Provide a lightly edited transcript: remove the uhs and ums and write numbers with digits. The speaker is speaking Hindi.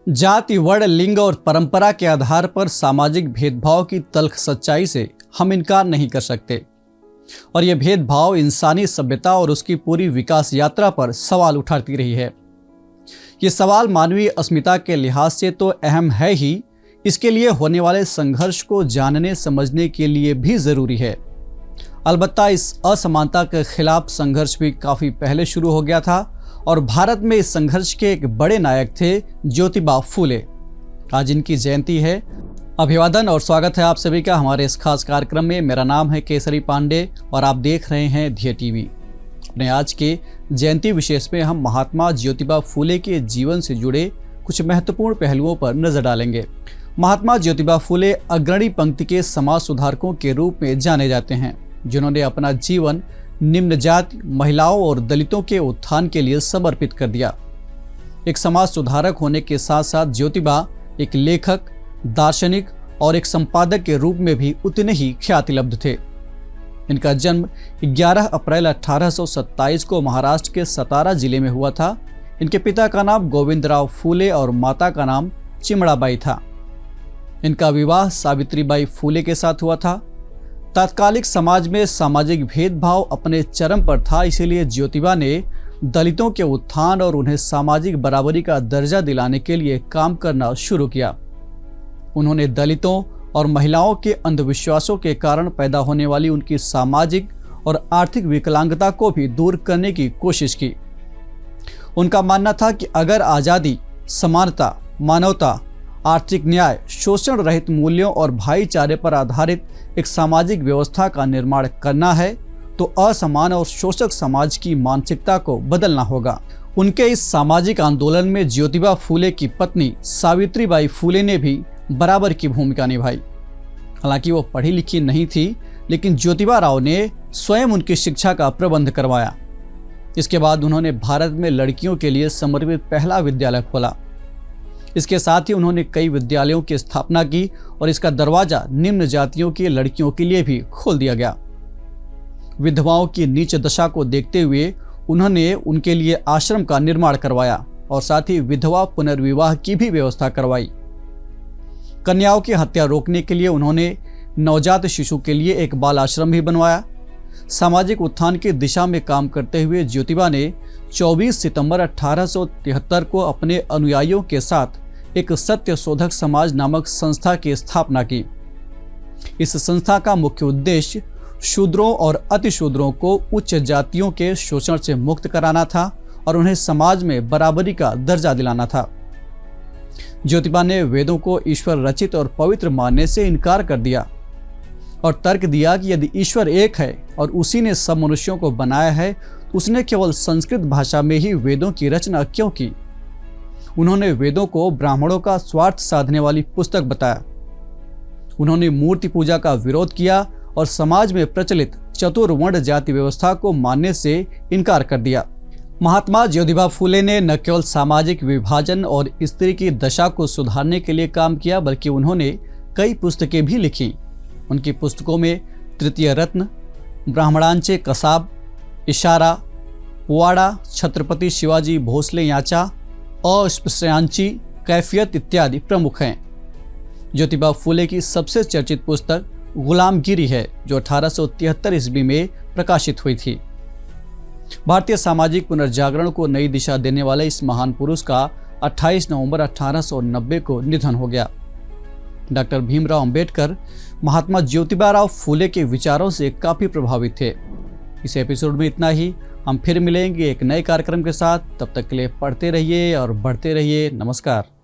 जाति, वर्ण, लिंग और परंपरा के आधार पर सामाजिक भेदभाव की तल्ख सच्चाई से हम इनकार नहीं कर सकते और यह भेदभाव इंसानी सभ्यता और उसकी पूरी विकास यात्रा पर सवाल उठाती रही है। ये सवाल मानवीय अस्मिता के लिहाज से तो अहम है ही, इसके लिए होने वाले संघर्ष को जानने समझने के लिए भी जरूरी है। अलबत्ता इस असमानता के खिलाफ संघर्ष भी काफी पहले शुरू हो गया था और भारत में इस संघर्ष के एक बड़े नायक थे ज्योतिबा फूले। आज इनकी जयंती है। अभिवादन और स्वागत है आप सभी का हमारे इस खास कार्यक्रम में। मेरा नाम है केसरी पांडे और आप देख रहे हैं धिया टीवी। अपने आज के जयंती विशेष में हम महात्मा ज्योतिबा फूले के जीवन से जुड़े कुछ महत्वपूर्ण पहलुओं पर नजर डालेंगे। महात्मा ज्योतिबा फूले अग्रणी पंक्ति के समाज सुधारकों के रूप में जाने जाते हैं, जिन्होंने अपना जीवन निम्न जाति, महिलाओं और दलितों के उत्थान के लिए समर्पित कर दिया। एक समाज सुधारक होने के साथ साथ ज्योतिबा एक लेखक, दार्शनिक और एक संपादक के रूप में भी उतने ही ख्यातिलब्ध थे। इनका जन्म 11 अप्रैल 1827 को महाराष्ट्र के सतारा जिले में हुआ था। इनके पिता का नाम गोविंदराव फूले और माता का नाम चिमड़ाबाई था। इनका विवाह सावित्रीबाई फूले के साथ हुआ था। तात्कालिक समाज में सामाजिक भेदभाव अपने चरम पर था, इसीलिए ज्योतिबा ने दलितों के उत्थान और उन्हें सामाजिक बराबरी का दर्जा दिलाने के लिए काम करना शुरू किया। उन्होंने दलितों और महिलाओं के अंधविश्वासों के कारण पैदा होने वाली उनकी सामाजिक और आर्थिक विकलांगता को भी दूर करने की कोशिश की। उनका मानना था कि अगर आज़ादी, समानता, मानवता, आर्थिक न्याय, शोषण रहित मूल्यों और भाईचारे पर आधारित एक सामाजिक व्यवस्था का निर्माण करना है तो असमान और शोषक समाज की मानसिकता को बदलना होगा। उनके इस सामाजिक आंदोलन में ज्योतिबा फूले की पत्नी सावित्रीबाई फूले ने भी बराबर की भूमिका निभाई। हालांकि वो पढ़ी लिखी नहीं थी, लेकिन ज्योतिबा राव ने स्वयं उनकी शिक्षा का प्रबंध करवाया। इसके बाद उन्होंने भारत में लड़कियों के लिए समर्पित पहला विद्यालय खोला। इसके साथ ही उन्होंने कई विद्यालयों की स्थापना की और इसका दरवाजा निम्न जातियों की लड़कियों के लिए भी खोल दिया गया। विधवाओं की नीच दशा को देखते हुए उन्होंने उनके लिए आश्रम का निर्माण करवाया और साथ ही विधवा पुनर्विवाह की भी व्यवस्था करवाई। कन्याओं की हत्या रोकने के लिए उन्होंने नवजात शिशु के लिए एक बाल आश्रम भी बनवाया। सामाजिक उत्थान की दिशा में काम करते हुए ज्योतिबा ने 24 सितंबर 1873 को अपने अनुयायियों के साथ एक सत्य शोधक समाज नामक संस्था की स्थापना की। इस संस्था का मुख्य उद्देश्य शूद्रों और अतिशूद्रों को उच्च जातियों के शोषण से मुक्त कराना था और उन्हें समाज में बराबरी का दर्जा दिलाना था। ज्योतिबा ने वेदों को ईश्वर रचित और पवित्र मानने से इनकार कर दिया और तर्क दिया कि यदि ईश्वर एक है और उसी ने सब मनुष्यों को बनाया है तो उसने केवल संस्कृत भाषा में ही वेदों की रचना क्यों की। उन्होंने वेदों को ब्राह्मणों का स्वार्थ साधने वाली पुस्तक बताया। उन्होंने मूर्ति पूजा का विरोध किया और समाज में प्रचलित चतुर्वर्ण जाति व्यवस्था को मानने से इनकार कर दिया। महात्मा ज्योतिबा फूले ने न केवल सामाजिक विभाजन और स्त्री की दशा को सुधारने के लिए काम किया, बल्कि उन्होंने कई पुस्तकें भी लिखी। उनकी पुस्तकों में तृतीय रत्न, ब्राह्मणांचे कसाब, इशारा, पोवाड़ा, छत्रपति शिवाजी भोसले याचा, अस्पृश्यांची कैफियत इत्यादि प्रमुख हैं। ज्योतिबा फूले की सबसे चर्चित पुस्तक गुलामगिरी है, जो 1873 ईस्वी में प्रकाशित हुई थी। भारतीय सामाजिक पुनर्जागरण को नई दिशा देने वाले इस महान पुरुष का 28 नवंबर 1890 को निधन हो गया। डॉक्टर भीमराव अंबेडकर महात्मा ज्योतिबा राव फूले के विचारों से काफी प्रभावित थे। इस एपिसोड में इतना ही। हम फिर मिलेंगे एक नए कार्यक्रम के साथ। तब तक के लिए पढ़ते रहिए और बढ़ते रहिए। नमस्कार।